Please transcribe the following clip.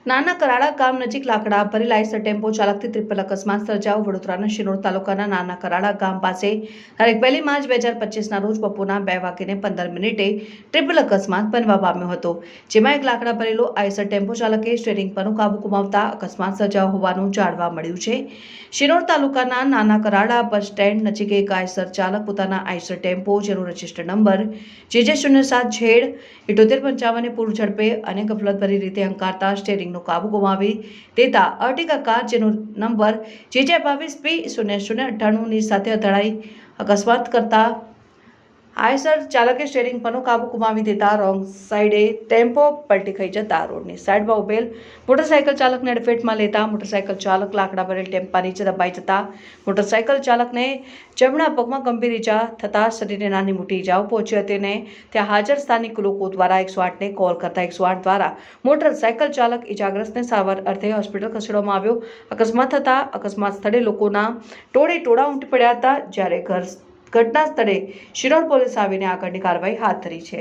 નાના કરાડા ગામ નજીક લાકડા ભરી લાયસર ટેમ્પો ચાલકથી ટ્રિપલ અકસ્માત સર્જાયો। વડોદરાના શિનોર તાલુકાના નાના કરાડા ગામ પાસે તારીખ 1 માર્ચ 2025ના રોજ બપોરના 2:15 ટ્રિપલ અકસ્માત બનવા પામ્યો હતો, જેમાં એક લાકડા ભરેલો આઈસર ટેમ્પો ચાલકે સ્ટીયરિંગ પરનો કાબુ ગુમાવતા અકસ્માત સર્જાયો હોવાનું જાણવા મળ્યું છે। શિનોર તાલુકાના નાના કરાડા બસ સ્ટેન્ડ નજીક એક આઈસર ચાલક પોતાના આઈસર ટેમ્પો જેનો રજિસ્ટર નંબર JJ07Z7855 પૂર ઝડપે અને ગફલતભરી રીતે હંકારતા સ્ટીયરિંગ કાબુ ગુમાવી દેતા અર્ટિગા કાર જેનો નંબર JJ22P0098 ની સાથે અથડાઈ અકસ્માત કરતા આઈસર ચાલકે સ્ટીયરિંગ પરનો કાબુ ગુમાવી દેતા રોંગ સાઈડે ટેમ્પો પલટી ખાઈ જતા રોડની સાઈડમાં ઉભેલ મોટરસાઇકલ ચાલકને અડફેટમાં લેતા મોટરસાઇકલ ચાલક લાકડા ભરેલ ટેમ્પા નીચે દબાઈ જતા મોટરસાઇકલ ચાલકને જમણા પગમાં ગંભીર ઈજા થતા શરીરે નાની મોટી ઈજાઓ પહોંચી હતી અને ત્યાં હાજર સ્થાનિક લોકો દ્વારા 108ને કોલ કરતા 108 દ્વારા મોટરસાઇકલ ચાલક ઈજાગ્રસ્તને સારવાર અર્થે હોસ્પિટલ ખસેડવામાં આવ્યો। અકસ્માત થતા અકસ્માત સ્થળે લોકોના ટોળે ઉમટી પડ્યા હતા, જ્યારે ઘટના સ્થળે શિનોર પોલીસ આવીને આગળની કાર્યવાહી હાથ ધરી છે।